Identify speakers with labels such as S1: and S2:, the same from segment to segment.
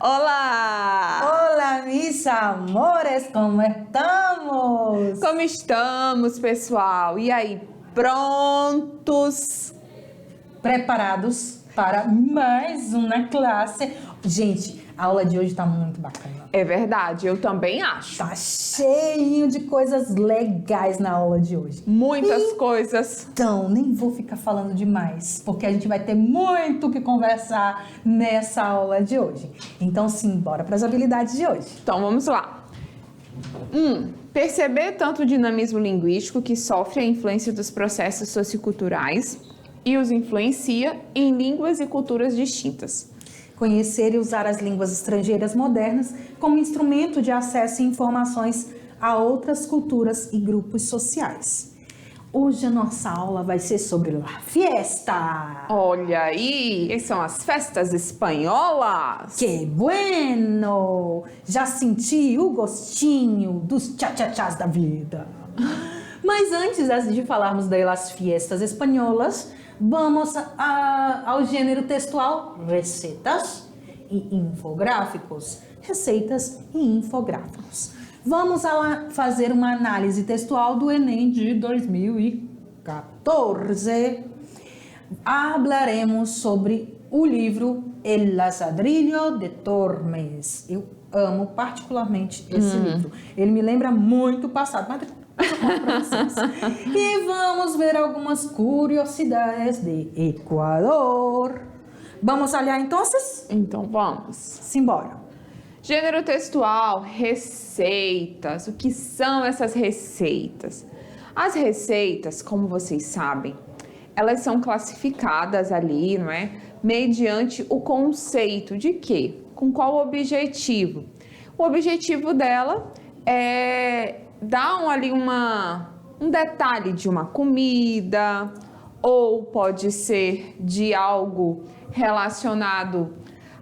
S1: Olá!
S2: Olá, mis amores, como estamos?
S1: Como estamos, pessoal? E aí, prontos?
S2: Preparados para mais uma classe? Gente, a aula de hoje está muito bacana.
S1: É verdade, eu também acho.
S2: Tá cheio de coisas legais na aula de hoje.
S1: Muitas coisas.
S2: Então, nem vou ficar falando demais, porque a gente vai ter muito o que conversar nessa aula de hoje. Então, sim, bora para as habilidades de hoje.
S1: Então, vamos lá. Perceber tanto o dinamismo linguístico que sofre a influência dos processos socioculturais e os influencia em línguas e culturas distintas.
S2: Conhecer e usar as línguas estrangeiras modernas como instrumento de acesso a informações a outras culturas e grupos sociais. Hoje a nossa aula vai ser sobre la fiesta.
S1: Olha aí, que são as festas espanholas.
S2: Que bueno! Já senti o gostinho dos tchá-tchá-tchás da vida. Mas antes de falarmos das fiestas espanholas, vamos ao gênero textual receitas e infográficos. Receitas e infográficos. Vamos lá fazer uma análise textual do Enem de 2014. Hablaremos sobre o livro El Lasadrillo de Tormes. Eu amo particularmente esse livro. Ele me lembra muito o passado, mas e vamos ver algumas curiosidades de Equador. Vamos olhar então?
S1: Então vamos.
S2: Simbora.
S1: Gênero textual, receitas. O que são essas receitas? As receitas, como vocês sabem, elas são classificadas ali, não é? Mediante o conceito de quê? Com qual objetivo? O objetivo dela é dar ali um detalhe de uma comida, ou pode ser de algo relacionado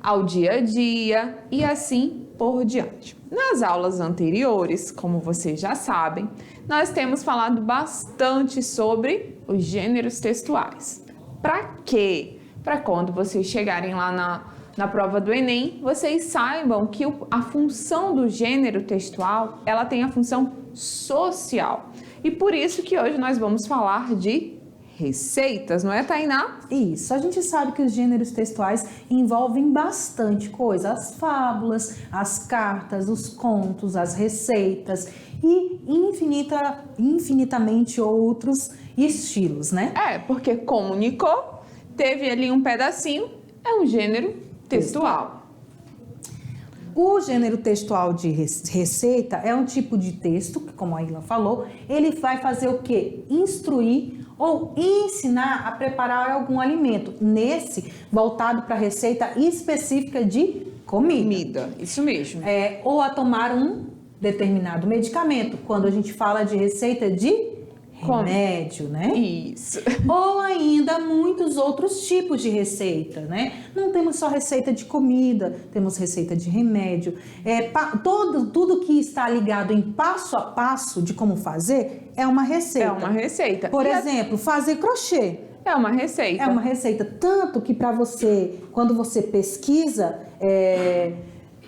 S1: ao dia a dia e assim por diante. Nas aulas anteriores, como vocês já sabem, nós temos falado bastante sobre os gêneros textuais. Para quê? Para quando vocês chegarem lá na prova do Enem, vocês saibam que a função do gênero textual, ela tem a função social. E por isso que hoje nós vamos falar de receitas, não é, Tainá?
S2: Isso, a gente sabe que os gêneros textuais envolvem bastante coisa, as fábulas, as cartas, os contos, as receitas e infinitamente outros estilos, né?
S1: Porque comunicou, teve ali um pedacinho, é um gênero textual.
S2: O gênero textual de receita é um tipo de texto que, como a Ilha falou, ele vai fazer o quê? Instruir ou ensinar a preparar algum alimento. Nesse, voltado para a receita específica de comida.
S1: Isso mesmo.
S2: Ou a tomar um determinado medicamento, quando a gente fala de receita de remédio, né?
S1: Isso.
S2: Ou ainda muitos outros tipos de receita, né? Não temos só receita de comida, temos receita de remédio. Tudo que está ligado em passo a passo de como fazer é uma receita.
S1: É uma receita.
S2: Por exemplo, fazer crochê.
S1: É uma receita.
S2: É uma receita. Tanto que para você, quando você pesquisa,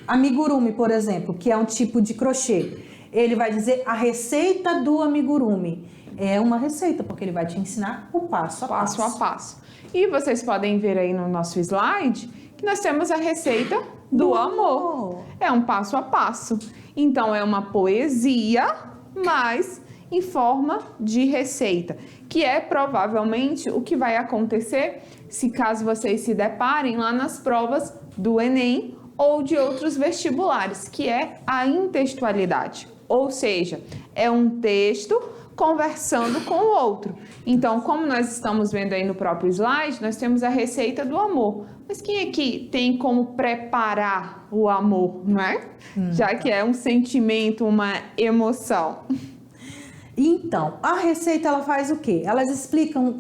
S2: amigurumi, por exemplo, que é um tipo de crochê, ele vai dizer a receita do amigurumi. É uma receita, porque ele vai te ensinar o passo a passo.
S1: Passo a passo. E vocês podem ver aí no nosso slide que nós temos a receita do amor. É um passo a passo. Então, é uma poesia, mas em forma de receita, que é provavelmente o que vai acontecer se caso vocês se deparem lá nas provas do Enem ou de outros vestibulares, que é a intextualidade. Ou seja, é um texto conversando com o outro. Então, como nós estamos vendo aí no próprio slide, nós temos a receita do amor. Mas quem aqui tem como preparar o amor, não é? Já que é um sentimento, uma emoção.
S2: Então, a receita ela faz o quê? Elas explicam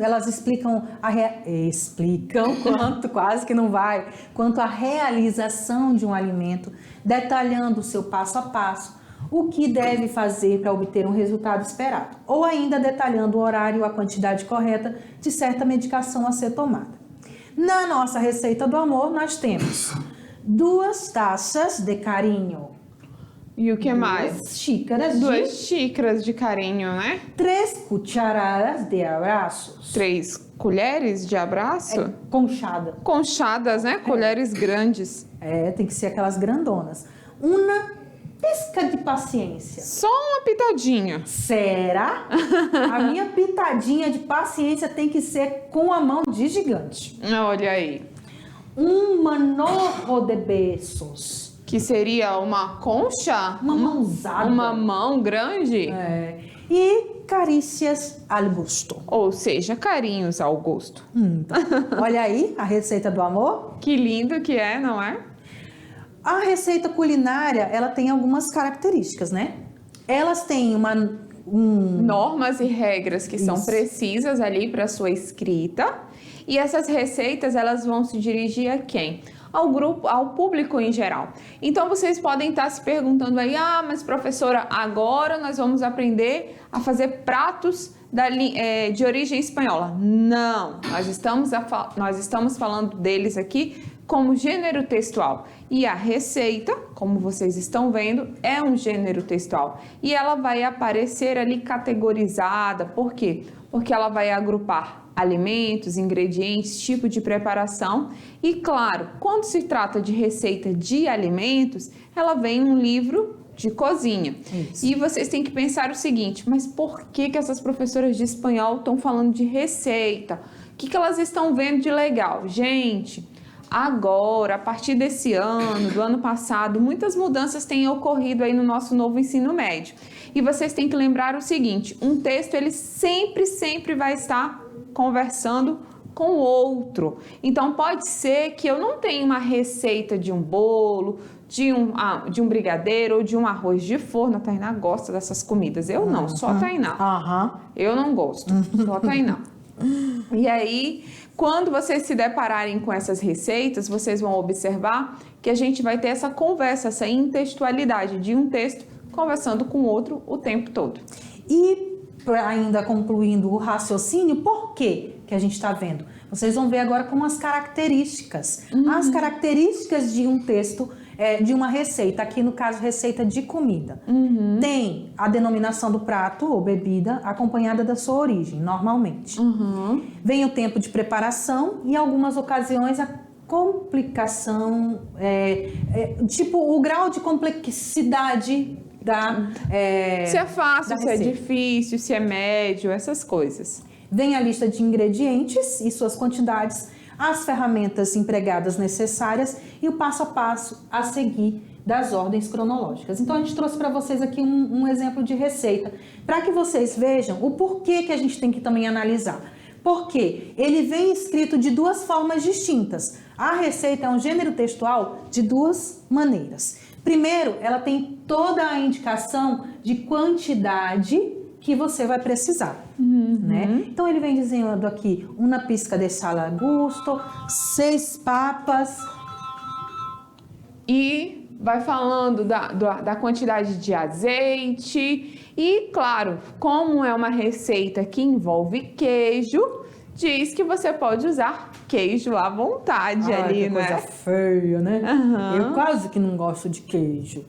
S2: quanto, quase que não vai, quanto a realização de um alimento, detalhando o seu passo a passo, o que deve fazer para obter um resultado esperado, ou ainda detalhando o horário ou a quantidade correta de certa medicação a ser tomada. Na nossa receita do amor, nós temos 2 taças de carinho.
S1: E o que mais?
S2: 2 xícaras
S1: 2 xícaras de carinho, né?
S2: 3 cucharadas de abraços.
S1: 3 colheres de abraço?
S2: Conchada.
S1: Conchadas, né? Colheres grandes.
S2: Tem que ser aquelas grandonas. Uma pisca de paciência.
S1: Só uma pitadinha.
S2: Será? A minha pitadinha de paciência tem que ser com a mão de gigante.
S1: Olha aí.
S2: Um manojo de beijos.
S1: Que seria uma concha?
S2: Uma mãozada.
S1: Uma mão grande?
S2: E carícias al gusto.
S1: Ou seja, carinhos ao gosto.
S2: Olha aí a receita do amor.
S1: Que lindo que é, não é?
S2: A receita culinária, ela tem algumas características, né? Elas têm
S1: normas e regras que são precisas ali para sua escrita. E essas receitas, elas vão se dirigir a quem? Ao grupo, ao público em geral. Então, vocês podem estar se perguntando aí, mas professora, agora nós vamos aprender a fazer pratos de origem espanhola. Não, nós estamos falando deles aqui como gênero textual. E a receita, como vocês estão vendo, é um gênero textual. E ela vai aparecer ali categorizada. Por quê? Porque ela vai agrupar alimentos, ingredientes, tipo de preparação. E claro, quando se trata de receita de alimentos, ela vem em um livro de cozinha. Isso. E vocês têm que pensar o seguinte, mas por que essas professoras de espanhol estão falando de receita? O que elas estão vendo de legal? Gente, agora, a partir desse ano, do ano passado, muitas mudanças têm ocorrido aí no nosso novo ensino médio. E vocês têm que lembrar o seguinte, um texto ele sempre vai estar conversando com o outro. Então, pode ser que eu não tenha uma receita de um bolo, de um brigadeiro ou de um arroz de forno. A Tainá gosta dessas comidas. Eu não, só a Tainá. Eu não gosto, só a Tainá. E aí, quando vocês se depararem com essas receitas, vocês vão observar que a gente vai ter essa conversa, essa intextualidade de um texto conversando com o outro o tempo todo.
S2: E ainda concluindo o raciocínio, por que a gente está vendo? Vocês vão ver agora como as características. As características de um texto, de uma receita, aqui no caso receita de comida. Tem a denominação do prato ou bebida acompanhada da sua origem, normalmente. Vem o tempo de preparação e em algumas ocasiões a complicação, tipo o grau de complexidade
S1: se é fácil, se é difícil, se é médio, essas coisas.
S2: Vem a lista de ingredientes e suas quantidades, as ferramentas empregadas necessárias e o passo a passo a seguir das ordens cronológicas. Então, a gente trouxe para vocês aqui um exemplo de receita, para que vocês vejam o porquê que a gente tem que também analisar. Porque ele vem escrito de 2 formas distintas. A receita é um gênero textual de 2 maneiras. Primeiro, ela tem toda a indicação de quantidade que você vai precisar, né? Então, ele vem dizendo aqui, uma pizca de sal a gusto, 6 papas.
S1: E vai falando da quantidade de azeite. E, claro, como é uma receita que envolve queijo, diz que você pode usar queijo à vontade ali,
S2: que
S1: né?
S2: Coisa feia, né? Eu quase que não gosto de queijo.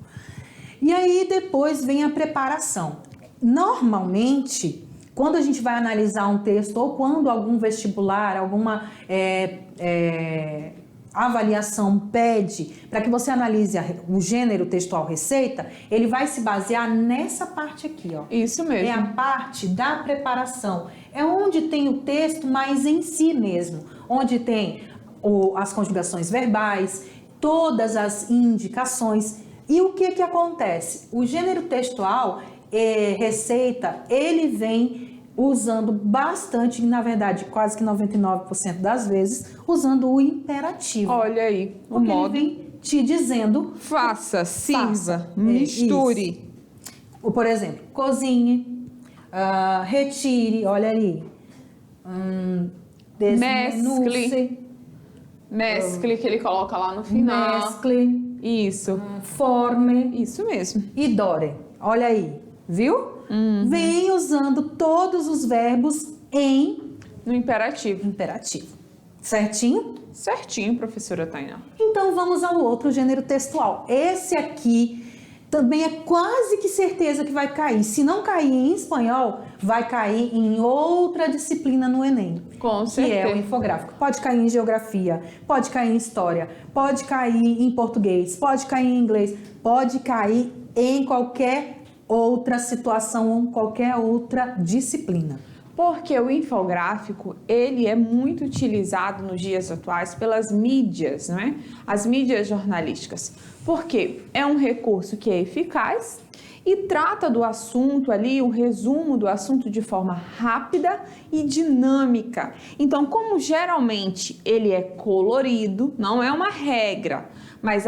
S2: E aí depois vem a preparação. Normalmente, quando a gente vai analisar um texto ou quando algum vestibular, alguma avaliação pede para que você analise o gênero textual receita, ele vai se basear nessa parte aqui, ó.
S1: Isso mesmo.
S2: É a parte da preparação. É onde tem o texto, mas em si mesmo. Onde tem as conjugações verbais, todas as indicações. E o que acontece? O gênero textual, receita, ele vem usando bastante, na verdade, quase que 99% das vezes, usando o imperativo.
S1: Olha aí, o
S2: porque
S1: modo.
S2: ele vem te dizendo...
S1: Faça, sirva, misture.
S2: Por exemplo, cozinhe, retire, olha ali.
S1: Mescle, que ele coloca lá no final.
S2: Mescle.
S1: Isso.
S2: Forme.
S1: Isso mesmo.
S2: E dore. Olha aí, viu? Vem usando todos os verbos no
S1: imperativo.
S2: Imperativo. Certinho?
S1: Certinho, professora Tainá.
S2: Então vamos ao outro gênero textual. Esse aqui também é quase que certeza que vai cair. Se não cair em espanhol, vai cair em outra disciplina no Enem.
S1: Com
S2: que
S1: certeza.
S2: é o infográfico. Pode cair em geografia, pode cair em história, pode cair em português, pode cair em inglês, pode cair em qualquer outra situação, qualquer outra disciplina.
S1: Porque o infográfico, ele é muito utilizado nos dias atuais pelas mídias, não é? As mídias jornalísticas. Porque é um recurso que é eficaz e trata do assunto ali, o resumo do assunto de forma rápida e dinâmica. Então, como geralmente ele é colorido, não é uma regra, mas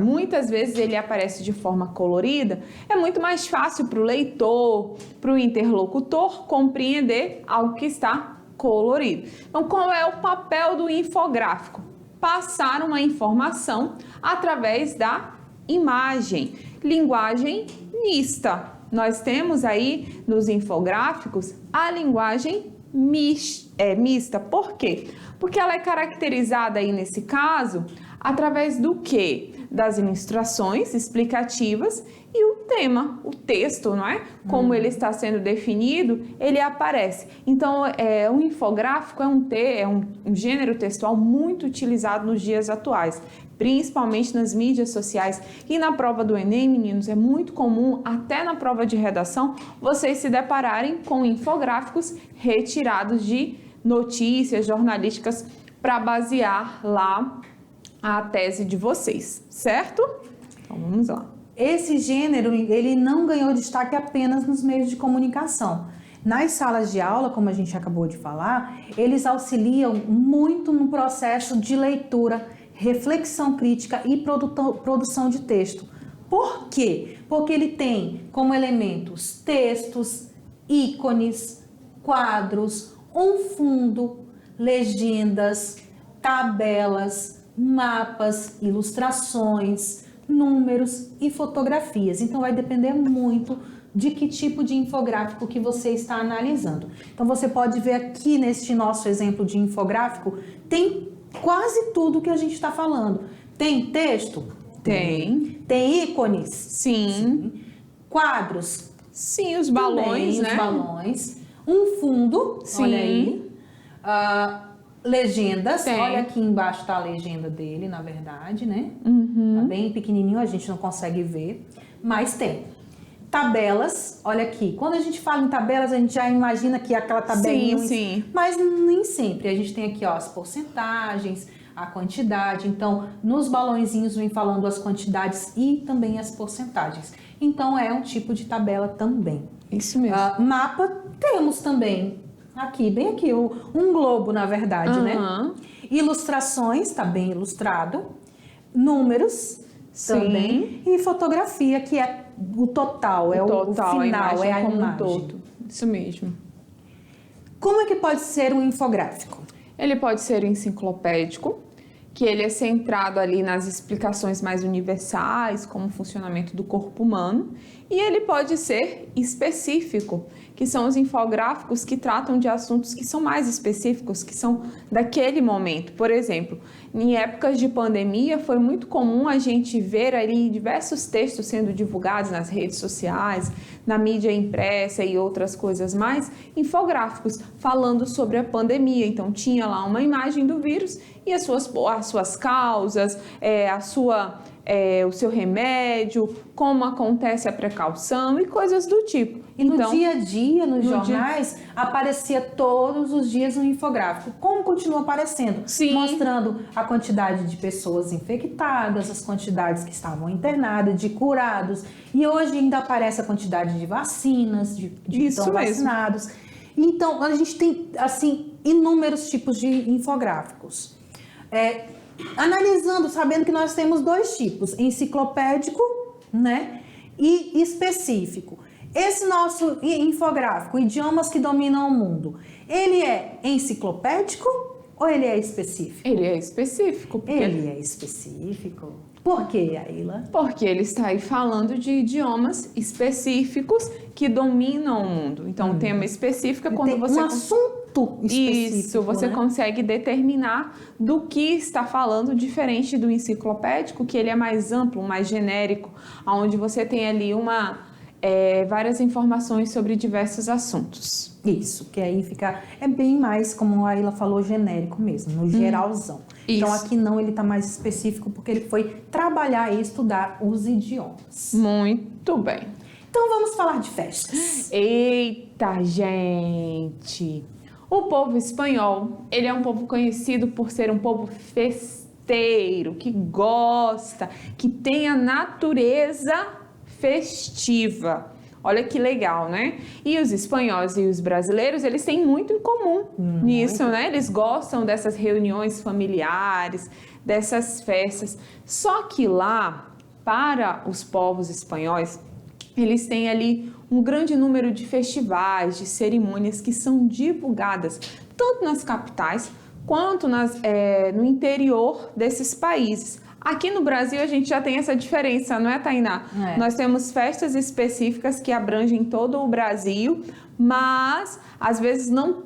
S1: muitas vezes ele aparece de forma colorida, é muito mais fácil para o leitor, para o interlocutor compreender algo que está colorido. Então, qual é o papel do infográfico? Passar uma informação através da imagem. Linguagem mista. Nós temos aí nos infográficos a linguagem mista. Por quê? Porque ela é caracterizada aí nesse caso através do quê? Das ilustrações explicativas e o tema, o texto, não é? Como ele está sendo definido, ele aparece. Então, o infográfico é um gênero textual muito utilizado nos dias atuais, principalmente nas mídias sociais. E na prova do Enem, meninos, é muito comum, até na prova de redação, vocês se depararem com infográficos retirados de notícias jornalísticas para basear lá a tese de vocês, certo? Então, vamos lá.
S2: Esse gênero, ele não ganhou destaque apenas nos meios de comunicação. Nas salas de aula, como a gente acabou de falar, eles auxiliam muito no processo de leitura, reflexão crítica e produção de texto. Por quê? Porque ele tem como elementos textos, ícones, quadros, um fundo, legendas, tabelas, mapas, ilustrações, números e fotografias. Então vai depender muito de que tipo de infográfico que você está analisando. Então você pode ver aqui neste nosso exemplo de infográfico, tem quase tudo que a gente está falando. Tem texto?
S1: Tem.
S2: Tem ícones?
S1: Sim.
S2: Quadros?
S1: Sim, os balões,
S2: Também,
S1: né?
S2: Os balões. Um fundo,
S1: Sim.
S2: olha aí. Legendas,
S1: Tem.
S2: olha aqui embaixo está a legenda dele, na verdade, né?
S1: Uhum.
S2: Tá bem pequenininho, a gente não consegue ver, mas tem. Tabelas, olha aqui. Quando a gente fala em tabelas, a gente já imagina que é aquela tabelinha.
S1: Sim.
S2: Mas nem sempre. A gente tem aqui, ó, as porcentagens, a quantidade. Então, nos balõezinhos vem falando as quantidades e também as porcentagens. Então, é um tipo de tabela também.
S1: Isso mesmo.
S2: Mapa, temos também. Aqui, bem aqui, um globo, na verdade, né? Ilustrações, tá bem ilustrado. Números, também. E fotografia, que é o total, é o final, é a
S1: como
S2: imagem.
S1: um todo. Isso mesmo.
S2: Como é que pode ser um infográfico?
S1: Ele pode ser enciclopédico, que ele é centrado ali nas explicações mais universais, como o funcionamento do corpo humano, e ele pode ser específico, que são os infográficos que tratam de assuntos que são mais específicos, que são daquele momento. Por exemplo, em épocas de pandemia, foi muito comum a gente ver ali diversos textos sendo divulgados nas redes sociais, na mídia impressa e outras coisas mais, infográficos falando sobre a pandemia. Então, tinha lá uma imagem do vírus e as suas causas, o seu remédio, como acontece a precaução e coisas do tipo.
S2: E no dia a dia, nos jornais, aparecia todos os dias um infográfico. Como continua aparecendo?
S1: Sim.
S2: Mostrando a quantidade de pessoas infectadas, as quantidades que estavam internadas, de curados. E hoje ainda aparece a quantidade de vacinas, de que estão vacinados. Então, a gente tem, assim, inúmeros tipos de infográficos. Analisando, sabendo que nós temos dois tipos, enciclopédico, né, e específico. Esse nosso infográfico, Idiomas que Dominam o Mundo, ele é enciclopédico ou ele é específico?
S1: Ele é específico.
S2: Ele é específico. Por quê, Aila?
S1: Porque ele está aí falando de idiomas específicos que dominam o mundo. Então, o tema específico é quando
S2: tem
S1: você...
S2: um assunto muito específico.
S1: Isso, você consegue determinar do que está falando, diferente do enciclopédico, que ele é mais amplo, mais genérico, onde você tem ali várias informações sobre diversos assuntos.
S2: Isso, que aí é bem mais, como a Ilha falou, genérico mesmo, no geralzão. Então aqui não, ele está mais específico porque ele foi trabalhar e estudar os idiomas.
S1: Muito bem.
S2: Então vamos falar de festas.
S1: Eita, gente! O povo espanhol, ele é um povo conhecido por ser um povo festeiro, que gosta, que tem a natureza festiva. Olha que legal, né? E os espanhóis e os brasileiros, eles têm muito em comum nisso, né? Eles gostam dessas reuniões familiares, dessas festas. Só que lá, para os povos espanhóis, eles têm ali um grande número de festivais, de cerimônias que são divulgadas tanto nas capitais quanto no interior desses países. Aqui no Brasil a gente já tem essa diferença, não é, Tainá? Nós temos festas específicas que abrangem todo o Brasil, mas às vezes não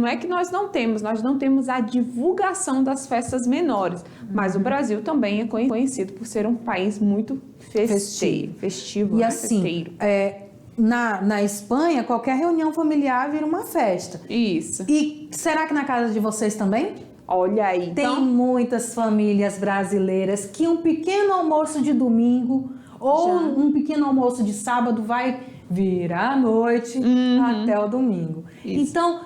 S1: é que nós não temos a divulgação das festas menores. Mas o Brasil também é conhecido por ser um país muito festivo,
S2: e
S1: né?
S2: assim,
S1: Festeiro.
S2: Na Espanha, qualquer reunião familiar vira uma festa.
S1: Isso.
S2: E será que na casa de vocês também?
S1: Olha aí.
S2: Tem muitas famílias brasileiras que um pequeno almoço de domingo ou um pequeno almoço de sábado vai virar a noite até o domingo.
S1: Isso.
S2: Então,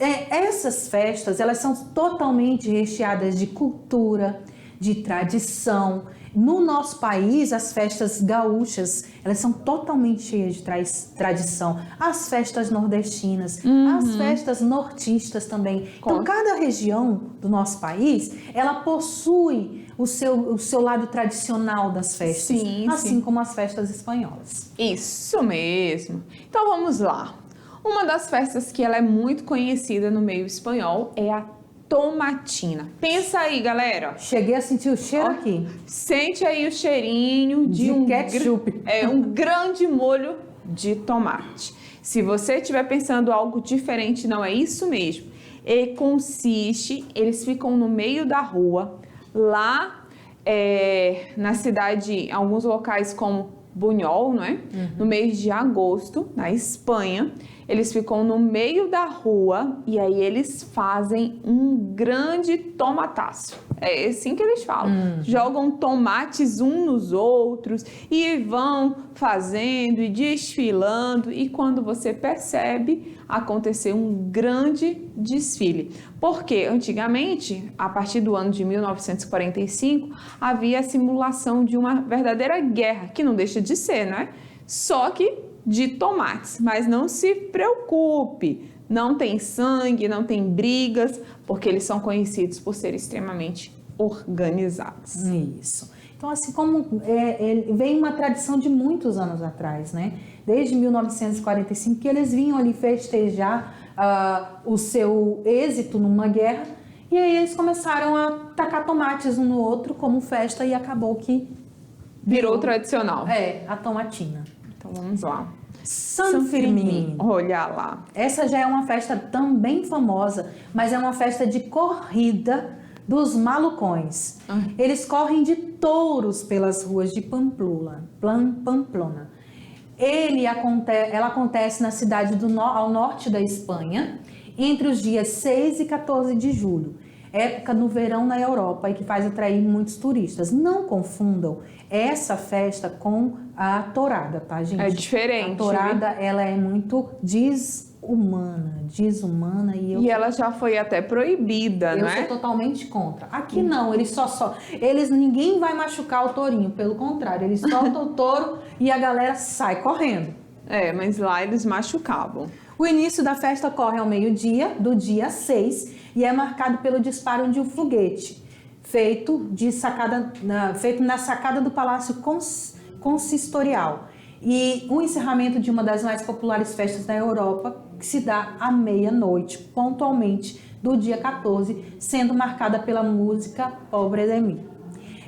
S2: essas festas, elas são totalmente recheadas de cultura, de tradição. No nosso país, as festas gaúchas, elas são totalmente cheias de tradição. As festas nordestinas, as festas nortistas também. Então, cada região do nosso país, ela possui o seu lado tradicional das festas. Assim como as festas espanholas.
S1: Isso mesmo. Então, vamos lá. Uma das festas que ela é muito conhecida no meio espanhol é a tomatina. Pensa aí, galera.
S2: Cheguei a sentir o cheiro aqui.
S1: Sente aí o cheirinho de um
S2: ketchup.
S1: Um grande molho de tomate. Se você estiver pensando algo diferente, não é isso mesmo. Eles ficam no meio da rua, lá na cidade, em alguns locais como Buñol, não é? No mês de agosto, na Espanha. Eles ficam no meio da rua e aí eles fazem um grande tomataço. É assim que eles falam. Jogam tomates uns nos outros e vão fazendo e desfilando. E quando você percebe, aconteceu um grande desfile. Porque antigamente, a partir do ano de 1945, havia a simulação de uma verdadeira guerra, que não deixa de ser, né? Só que de tomates, mas não se preocupe, não tem sangue, não tem brigas, porque eles são conhecidos por serem extremamente organizados.
S2: Isso. Então, assim como vem uma tradição de muitos anos atrás, né? Desde 1945, que eles vinham ali festejar o seu êxito numa guerra, e aí eles começaram a tacar tomates um no outro como festa e acabou que
S1: virou tradicional.
S2: A tomatina.
S1: Então vamos lá.
S2: San Fermín.
S1: Olha lá.
S2: Essa já é uma festa também famosa, mas é uma festa de corrida dos malucões. Eles correm de touros pelas ruas de Pamplona. Ela acontece na cidade ao norte da Espanha, entre os dias 6 e 14 de julho. Época no verão na Europa e que faz atrair muitos turistas. Não confundam essa festa com a tourada, tá, gente?
S1: É diferente.
S2: A tourada, ela é muito desumana e
S1: ela já foi até proibida, não é?
S2: Eu sou totalmente contra. Aqui não, ninguém vai machucar o tourinho, pelo contrário, eles soltam o touro e a galera sai correndo.
S1: Mas lá eles machucavam.
S2: O início da festa ocorre ao meio-dia do dia 6 e é marcado pelo disparo de um foguete feito na sacada do Palácio Consistorial e o encerramento de uma das mais populares festas da Europa, que se dá à meia-noite, pontualmente do dia 14, sendo marcada pela música Pobre de Mí.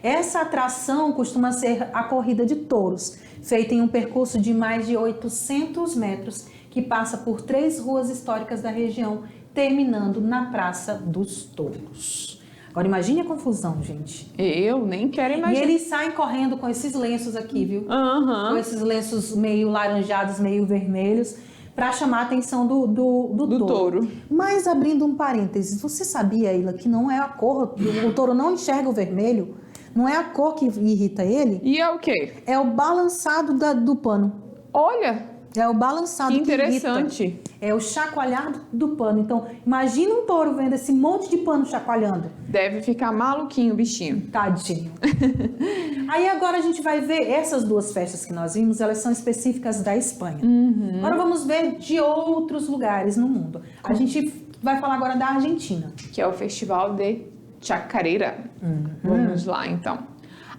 S2: Essa atração costuma ser a corrida de touros, feita em um percurso de mais de 800 metros, que passa por 3 ruas históricas da região terminando na Praça dos Touros. Agora imagine a confusão, gente.
S1: Eu nem quero
S2: E
S1: imaginar.
S2: eles saem correndo com esses lenços aqui, viu? Com
S1: Aham.
S2: esses lenços meio laranjados, meio vermelhos, para chamar a atenção do touro. Mas abrindo um parênteses, você sabia, Ila, que não é a cor, o touro não enxerga o vermelho? Não é a cor que irrita ele?
S1: E é o quê?
S2: É o balançado do pano.
S1: Olha,
S2: É o balançado
S1: que
S2: que irrita.
S1: interessante.
S2: É o chacoalhar do pano. Então, imagina um touro vendo esse monte de pano chacoalhando.
S1: Deve ficar maluquinho o bichinho.
S2: Tadinho. Aí agora a gente vai ver essas duas festas que nós vimos, elas são específicas da Espanha. Agora vamos ver de outros lugares no mundo. A gente vai falar agora da Argentina.
S1: Que é o Festival de Chacarera. Vamos lá, então.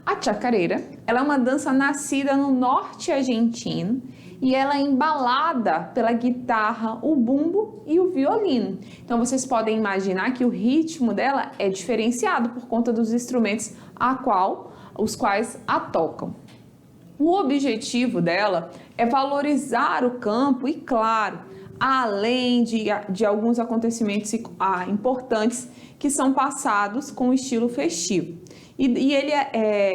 S1: A chacarera, ela é uma dança nascida no norte argentino e ela é embalada pela guitarra, o bumbo e o violino. Então vocês podem imaginar que o ritmo dela é diferenciado por conta dos instrumentos os quais a tocam. O objetivo dela é valorizar o campo e, claro, além de alguns acontecimentos importantes que são passados com estilo festivo.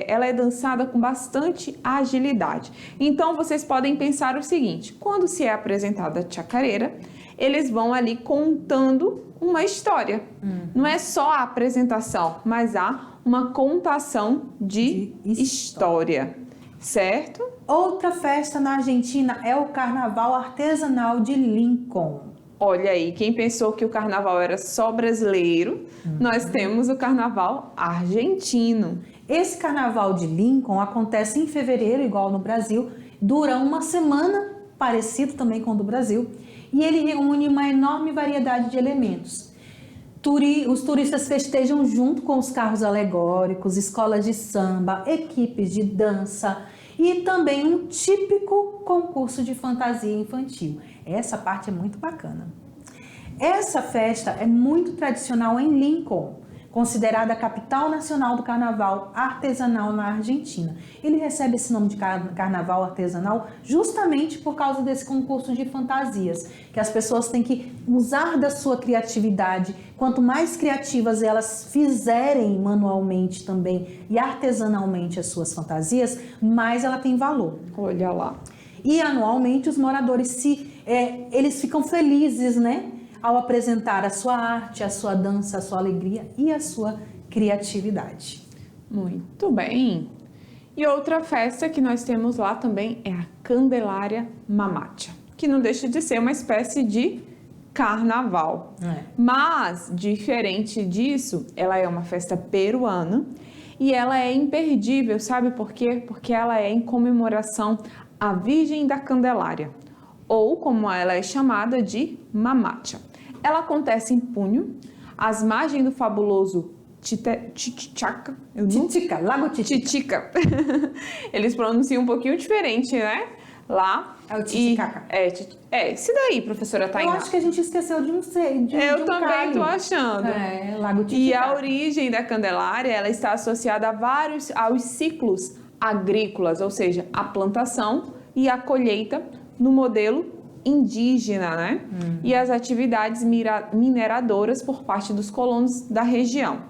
S1: Ela é dançada com bastante agilidade. Então, vocês podem pensar o seguinte, quando se é apresentada a chacarera, eles vão ali contando uma história. Não é só a apresentação, mas há uma contação de história, certo?
S2: Outra festa na Argentina é o Carnaval Artesanal de Lincoln.
S1: Olha aí, quem pensou que o carnaval era só brasileiro, nós temos o carnaval argentino.
S2: Esse Carnaval de Lincoln acontece em fevereiro, igual no Brasil, dura uma semana, parecido também com o do Brasil, e ele reúne uma enorme variedade de elementos. Os turistas festejam junto com os carros alegóricos, escolas de samba, equipes de dança e também um típico concurso de fantasia infantil. Essa parte é muito bacana. Essa festa é muito tradicional em Lincoln, considerada a capital nacional do carnaval artesanal na Argentina. Ele recebe esse nome de carnaval artesanal justamente por causa desse concurso de fantasias, que as pessoas têm que usar da sua criatividade. Quanto mais criativas elas fizerem manualmente também e artesanalmente as suas fantasias, mais ela tem valor.
S1: Olha lá.
S2: E anualmente os moradores eles ficam felizes, né? Ao apresentar a sua arte, a sua dança, a sua alegria e a sua criatividade.
S1: Muito bem. E outra festa que nós temos lá também é a Candelária Mamacha, que não deixa de ser uma espécie de carnaval. Mas, diferente disso, ela é uma festa peruana e ela é imperdível, sabe por quê? Porque ela é em comemoração à Virgem da Candelária, ou como ela é chamada de Mamacha. Ela acontece em Punho, às margens do fabuloso Titicaca.
S2: Lago Titicaca.
S1: Eles pronunciam um pouquinho diferente, né? Lá.
S2: É o Titicaca.
S1: Esse daí, professora Tainá.
S2: Eu acho que a gente esqueceu de um
S1: Eu também tô achando.
S2: Lago Titicaca.
S1: E a origem da Candelária, ela está associada aos ciclos agrícolas, ou seja, a plantação e a colheita no modelo indígena, né? E as atividades mineradoras por parte dos colonos da região.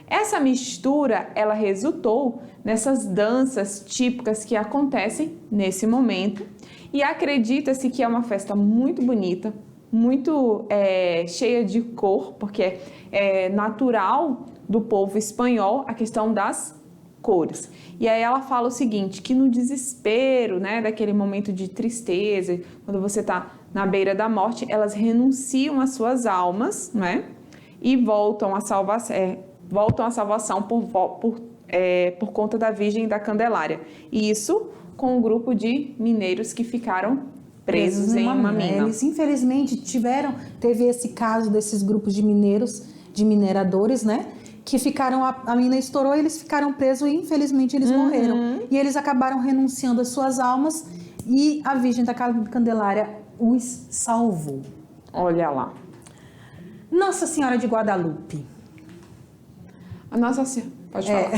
S1: Essa mistura, ela resultou nessas danças típicas que acontecem nesse momento e acredita-se que é uma festa muito bonita, muito cheia de cor, porque é natural do povo espanhol a questão das cores. E aí ela fala o seguinte, que no desespero, né, daquele momento de tristeza, quando você está na beira da morte, elas renunciam às suas almas, né, e voltam à salvação por conta da Virgem da Candelária. E isso com um grupo de mineiros que ficaram presos em uma mina.
S2: Eles, infelizmente, teve esse caso desses grupos de mineiros, de mineradores, né, que ficaram, a mina estourou e eles ficaram presos e infelizmente eles morreram. E eles acabaram renunciando às suas almas e a Virgem da Candelária os salvou.
S1: Olha lá.
S2: Nossa Senhora de Guadalupe.
S1: A Nossa Senhora, pode falar.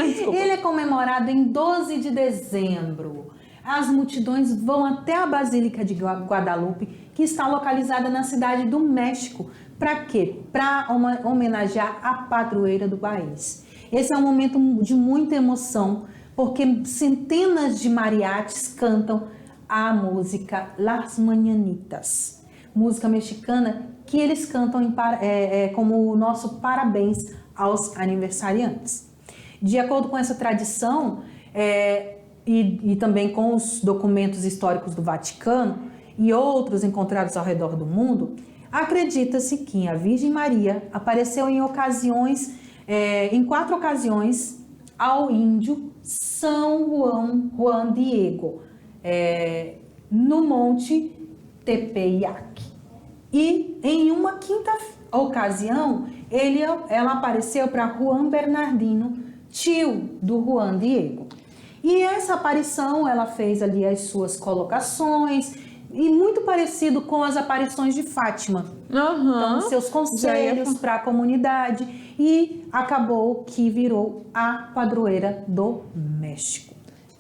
S2: Desculpa. Ele é comemorado em 12 de dezembro. As multidões vão até a Basílica de Guadalupe, que está localizada na cidade do México, Para quê? Para homenagear a padroeira do país. Esse é um momento de muita emoção, porque centenas de mariachis cantam a música Las Mañanitas, música mexicana que eles cantam como o nosso parabéns aos aniversariantes. De acordo com essa tradição e também com os documentos históricos do Vaticano e outros encontrados ao redor do mundo, acredita-se que a Virgem Maria apareceu em 4 ocasiões ao índio São Juan Diego, no Monte Tepeyac. E em uma quinta ocasião, ela apareceu para Juan Bernardino, tio do Juan Diego. E essa aparição, ela fez ali as suas colocações, e muito parecido com as aparições de Fátima. Então, seus conselhos para a comunidade, e acabou que virou a padroeira do México.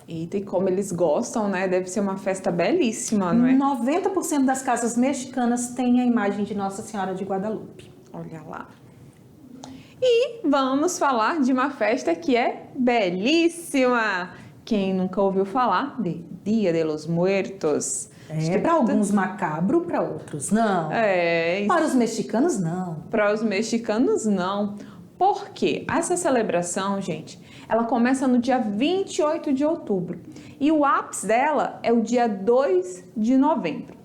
S1: Eita, e como eles gostam, né? Deve ser uma festa belíssima, não é?
S2: 90% das casas mexicanas têm a imagem de Nossa Senhora de Guadalupe.
S1: Olha lá. E vamos falar de uma festa que é belíssima. Quem nunca ouviu falar de Dia de los Muertos?
S2: Para alguns macabro, para outros não. Para os mexicanos, não.
S1: Para os mexicanos, não. Por quê? Essa celebração, gente, ela começa no dia 28 de outubro. E o ápice dela é o dia 2 de novembro.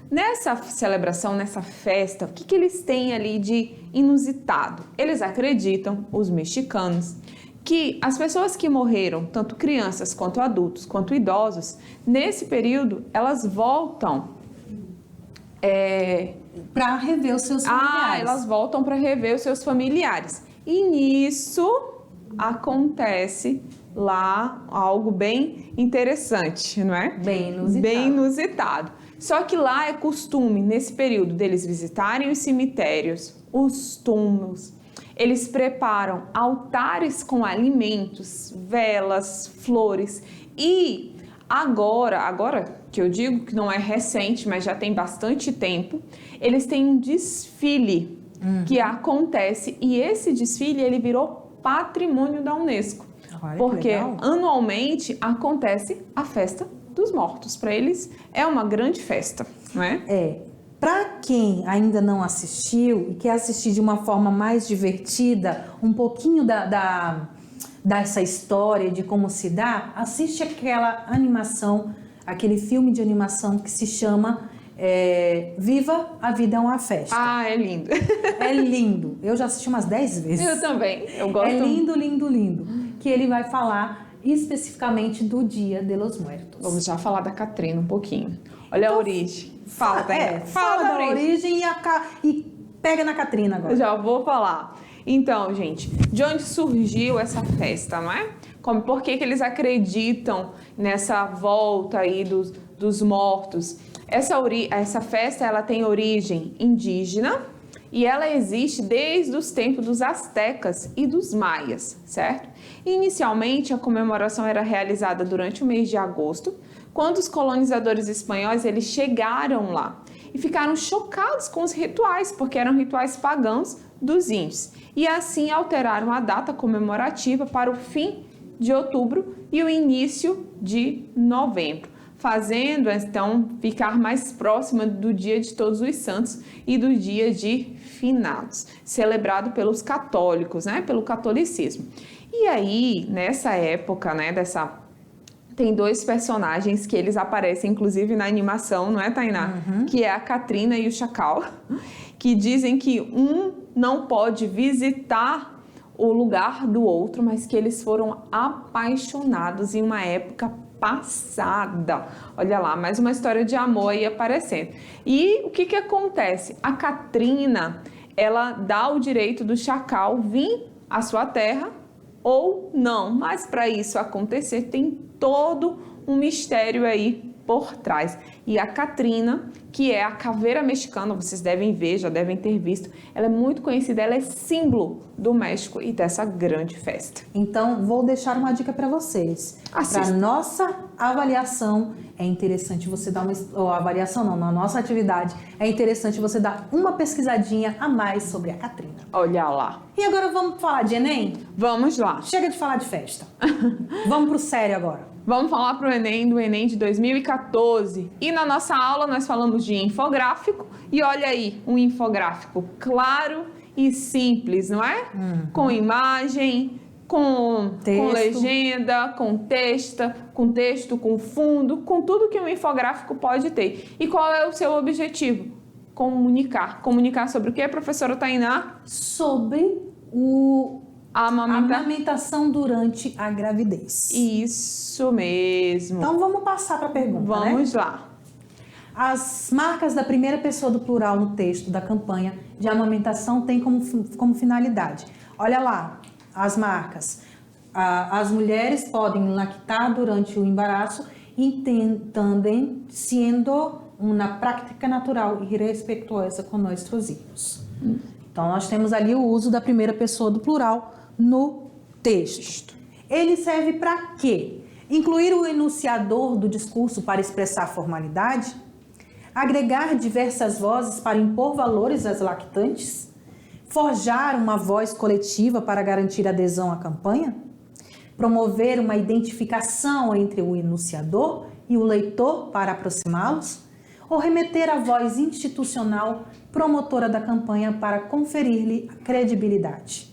S1: Nessa celebração, nessa festa, o que eles têm ali de inusitado? Eles acreditam, os mexicanos, que as pessoas que morreram, tanto crianças quanto adultos, quanto idosos, nesse período, elas voltam
S2: para rever os seus familiares.
S1: Elas voltam para rever os seus familiares. E nisso acontece lá algo bem interessante, não é?
S2: Bem inusitado.
S1: Bem inusitado. Só que lá é costume, nesse período, deles visitarem os cemitérios, os túmulos. Eles preparam altares com alimentos, velas, flores. E agora que eu digo que não é recente, mas já tem bastante tempo, eles têm um desfile que acontece. E esse desfile, ele virou patrimônio da Unesco.
S2: Olha,
S1: porque anualmente acontece a festa dos mortos. Para eles é uma grande festa, não é?
S2: Para quem ainda não assistiu e quer assistir de uma forma mais divertida, um pouquinho dessa história de como se dá, assiste aquela animação, aquele filme de animação que se chama Viva a Vida é uma Festa.
S1: É lindo.
S2: É lindo. Eu já assisti umas 10 vezes.
S1: Eu também. Eu gosto.
S2: É lindo, lindo, lindo. Que ele vai falar especificamente do Dia de los Muertos.
S1: Vamos já falar da Catrina um pouquinho. Olha a origem. Fala
S2: da origem e pega na Catrina agora.
S1: Já vou falar. Então, gente, de onde surgiu essa festa, não é? Por que eles acreditam nessa volta aí dos mortos? Essa festa, ela tem origem indígena e ela existe desde os tempos dos astecas e dos maias, certo? Inicialmente, a comemoração era realizada durante o mês de agosto, quando os colonizadores espanhóis eles chegaram lá e ficaram chocados com os rituais, porque eram rituais pagãos dos índios. E assim alteraram a data comemorativa para o fim de outubro e o início de novembro, fazendo então ficar mais próxima do Dia de Todos os Santos e do Dia de Finados, celebrado pelos católicos, né, pelo catolicismo. E aí, nessa época, né, tem 2 personagens que eles aparecem, inclusive, na animação, não é, Tainá? Que é a Catrina e o Chacal, que dizem que um não pode visitar o lugar do outro, mas que eles foram apaixonados em uma época passada. Olha lá, mais uma história de amor aí aparecendo. E o que acontece? A Catrina, ela dá o direito do Chacal vir à sua terra ou não, mas para isso acontecer tem todo um mistério aí por trás. E a Catrina que é a caveira mexicana. Vocês devem ver, já devem ter visto. Ela é muito conhecida, ela é símbolo do México e dessa grande festa.
S2: Então, vou deixar uma dica para vocês.
S1: Assista.
S2: Para nossa avaliação, é interessante você dar uma... Ou avaliação não, na nossa atividade, é interessante você dar uma pesquisadinha a mais sobre a Catrina.
S1: Olha lá.
S2: E agora vamos falar de Enem?
S1: Vamos lá.
S2: Chega de falar de festa. Vamos pro sério agora.
S1: Vamos falar do Enem de 2014. E na nossa aula nós falamos de infográfico. E olha aí, um infográfico claro e simples, não é? Com imagem, com legenda, com texto, com fundo, com tudo que um infográfico pode ter. E qual é o seu objetivo? Comunicar. Comunicar sobre o que, professora Tainá?
S2: Sobre a amamentação durante a gravidez.
S1: Isso mesmo.
S2: Então vamos passar para a pergunta,
S1: Vamos
S2: né?
S1: lá.
S2: As marcas da primeira pessoa do plural no texto da campanha de amamentação têm como finalidade. Olha lá, as marcas. As mulheres podem lactar durante o embaraço, intentando sendo uma prática natural e respeitosa com nossos hijos. Então, nós temos ali o uso da primeira pessoa do plural no texto. Ele serve para quê? Incluir o enunciador do discurso para expressar formalidade, agregar diversas vozes para impor valores às lactantes, forjar uma voz coletiva para garantir adesão à campanha, promover uma identificação entre o enunciador e o leitor para aproximá-los, ou remeter a voz institucional promotora da campanha para conferir-lhe credibilidade.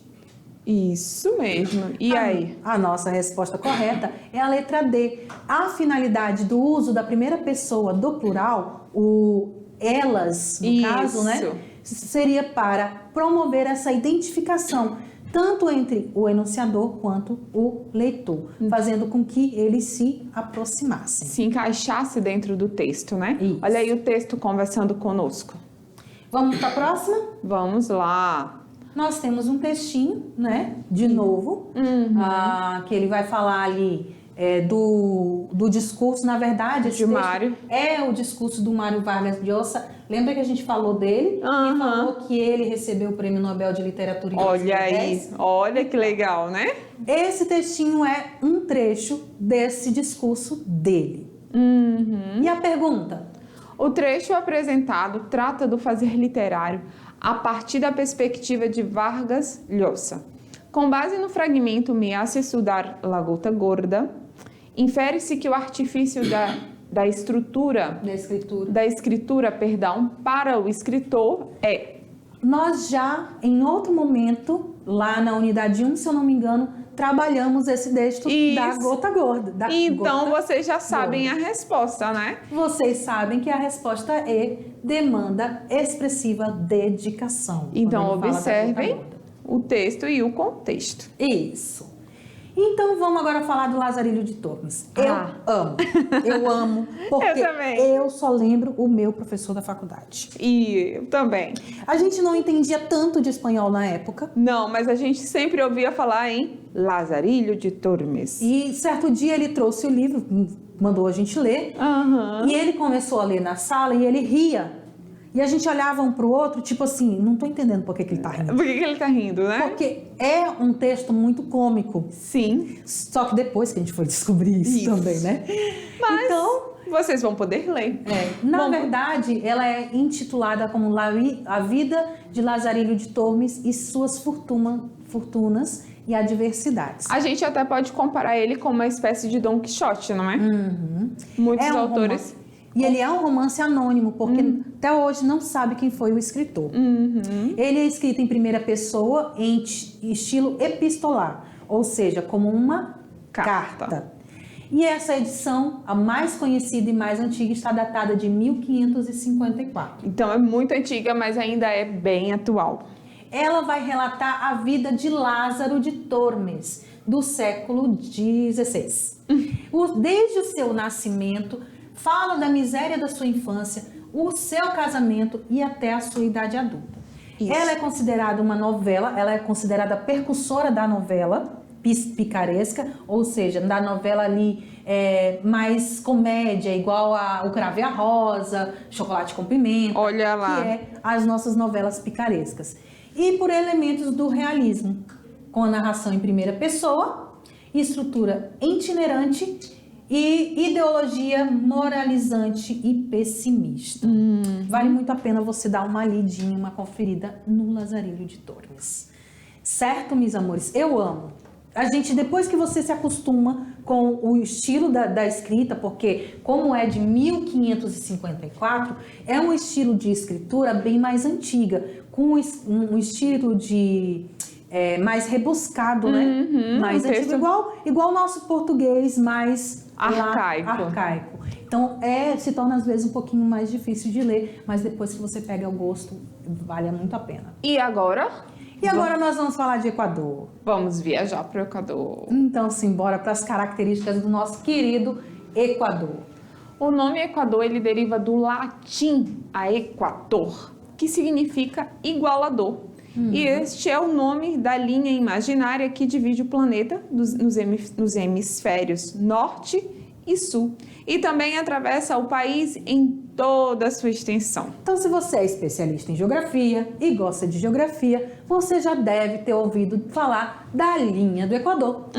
S1: Isso mesmo. E aí?
S2: A nossa resposta correta é a letra D. A finalidade do uso da primeira pessoa do plural, o elas, no caso, né, seria para promover essa identificação, tanto entre o enunciador quanto o leitor, fazendo com que eles se aproximassem.
S1: Se encaixasse dentro do texto, né?
S2: Isso.
S1: Olha aí o texto conversando conosco.
S2: Vamos para a próxima?
S1: Vamos lá.
S2: Nós temos um textinho, né? De novo, que ele vai falar ali do discurso. Na verdade, esse
S1: Mário.
S2: É o discurso do Mário Vargas Llosa. Lembra que a gente falou dele? E falou que ele recebeu o Prêmio Nobel de Literatura em 2010?
S1: Olha aí, olha que legal, né?
S2: Esse textinho é um trecho desse discurso dele. E a pergunta?
S1: O trecho apresentado trata do fazer literário a partir da perspectiva de Vargas Llosa. Com base no fragmento Me hace sudar la gota gorda, infere-se que o artifício da escritura, para o escritor é...
S2: Nós já, em outro momento, lá na unidade 1, se eu não me engano, trabalhamos esse texto da gota gorda.
S1: Então, vocês já sabem a resposta, né?
S2: Vocês sabem que a resposta é demanda expressiva dedicação.
S1: Então, observem o texto e o contexto.
S2: Isso. Então, vamos agora falar do Lazarilho de Tormes. Eu amo, porque eu só lembro o meu professor da faculdade.
S1: E eu também.
S2: A gente não entendia tanto de espanhol na época.
S1: Não, mas a gente sempre ouvia falar em Lazarilho de Tormes.
S2: E certo dia ele trouxe o livro, mandou a gente ler, e ele começou a ler na sala e ele ria. E a gente olhava um pro outro, tipo assim, não tô entendendo por que ele tá rindo.
S1: Por que ele tá rindo, né?
S2: Porque é um texto muito cômico.
S1: Sim.
S2: Só que depois que a gente foi descobrir isso também, né?
S1: Mas então, vocês vão poder ler.
S2: Na verdade, ela é intitulada como A Vida de Lazarilho de Tormes e Suas Fortunas e Adversidades.
S1: A gente até pode comparar ele com uma espécie de Dom Quixote, não é? Muitos autores...
S2: E ele é um romance anônimo, porque até hoje não sabe quem foi o escritor. Ele é escrito em primeira pessoa, em estilo epistolar, ou seja, como uma carta. E essa edição, a mais conhecida e mais antiga, está datada de 1554.
S1: Então é muito antiga, mas ainda é bem atual.
S2: Ela vai relatar a vida de Lázaro de Tormes, do século XVI. Desde o seu nascimento, fala da miséria da sua infância, o seu casamento e até a sua idade adulta. Ela é considerada uma novela, ela é considerada a precursora da novela, picaresca, ou seja, da novela ali mais comédia, igual O Cravo e a Rosa, Chocolate com Pimenta,
S1: Olha lá.
S2: que é as nossas novelas picarescas. E por elementos do realismo, com a narração em primeira pessoa, estrutura itinerante e ideologia moralizante e pessimista. Vale muito a pena você dar uma lidinha, uma conferida no Lazarilho de Tormes. Certo, meus amores? Eu amo. A gente, depois que você se acostuma com o estilo da escrita, porque como é de 1554, é um estilo de escritura bem mais antiga, com um estilo de... mais rebuscado, né? Mais antigo, igual o nosso português, mais arcaico. Então, se torna às vezes um pouquinho mais difícil de ler, mas depois que você pega o gosto, vale muito a pena.
S1: E agora?
S2: E agora nós vamos falar de Equador.
S1: Vamos viajar para o Equador.
S2: Então, simbora para as características do nosso querido Equador.
S1: O nome Equador, ele deriva do latim aequator, que significa igualador. E este é o nome da linha imaginária que divide o planeta nos hemisférios norte e sul. E também atravessa o país em toda a sua extensão.
S2: Então, se você é especialista em geografia e gosta de geografia, você já deve ter ouvido falar da linha do Equador.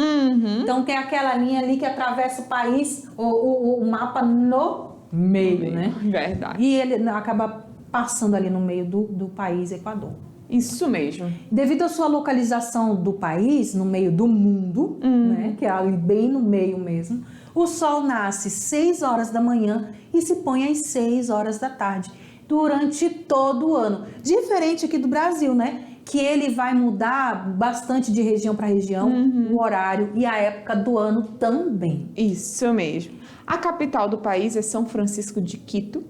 S2: Então, tem aquela linha ali que atravessa o país, o mapa no meio, né?
S1: Verdade.
S2: E ele acaba passando ali no meio do país Equador.
S1: Isso mesmo.
S2: Devido à sua localização do país, no meio do mundo, né, que é ali bem no meio mesmo, o sol nasce 6 horas da manhã e se põe às 6 horas da tarde, durante todo o ano. Diferente aqui do Brasil, né? Que ele vai mudar bastante de região para região, o horário e a época do ano também.
S1: Isso mesmo. A capital do país é São Francisco de Quito.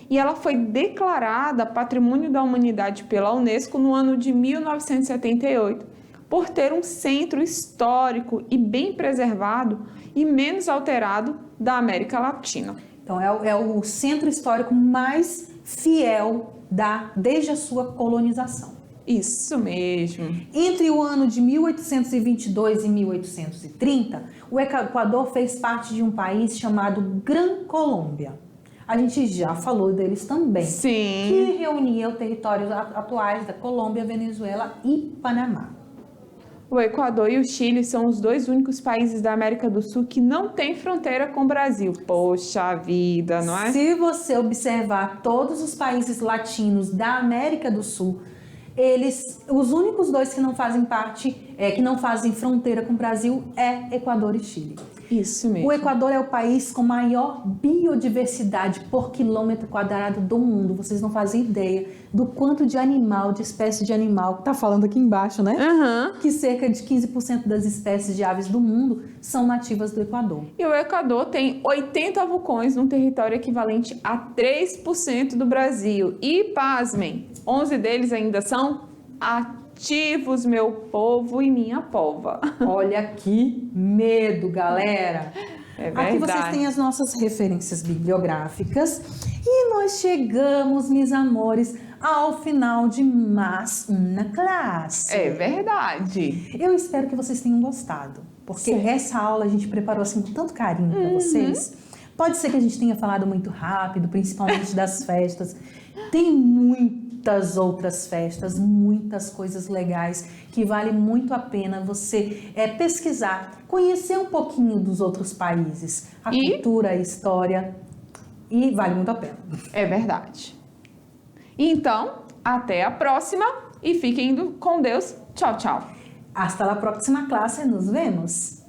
S1: E ela foi declarada Patrimônio da Humanidade pela Unesco no ano de 1978, por ter um centro histórico e bem preservado e menos alterado da América Latina.
S2: Então, é o centro histórico mais fiel desde a sua colonização.
S1: Isso mesmo.
S2: Entre o ano de 1822 e 1830, o Equador fez parte de um país chamado Gran Colômbia. A gente já falou deles também.
S1: Sim.
S2: Que reunia os territórios atuais da Colômbia, Venezuela e Panamá.
S1: O Equador e o Chile são os 2 únicos países da América do Sul que não têm fronteira com o Brasil. Poxa vida, não é?
S2: Se você observar todos os países latinos da América do Sul, os únicos 2 que não fazem parte, que não fazem fronteira com o Brasil é Equador e Chile.
S1: Isso mesmo.
S2: O Equador é o país com maior biodiversidade por quilômetro quadrado do mundo. Vocês não fazem ideia do quanto de animal, de espécie de animal, que tá falando aqui embaixo, né? Que cerca de 15% das espécies de aves do mundo são nativas do Equador.
S1: E o Equador tem 80 vulcões num território equivalente a 3% do Brasil. E, pasmem, 11 deles ainda são ativos, meu povo e minha pova.
S2: Olha que medo, galera!
S1: É verdade.
S2: Aqui vocês têm as nossas referências bibliográficas e nós chegamos, meus amores, ao final de mais uma classe.
S1: É verdade.
S2: Eu espero que vocês tenham gostado, porque essa aula a gente preparou assim com tanto carinho para vocês. Pode ser que a gente tenha falado muito rápido, principalmente das festas. Tem muitas outras festas, muitas coisas legais que vale muito a pena você pesquisar, conhecer um pouquinho dos outros países, a cultura, a história, e vale muito a pena.
S1: É verdade. Então, até a próxima e fiquem com Deus. Tchau, tchau.
S2: Hasta la próxima classe, nos vemos.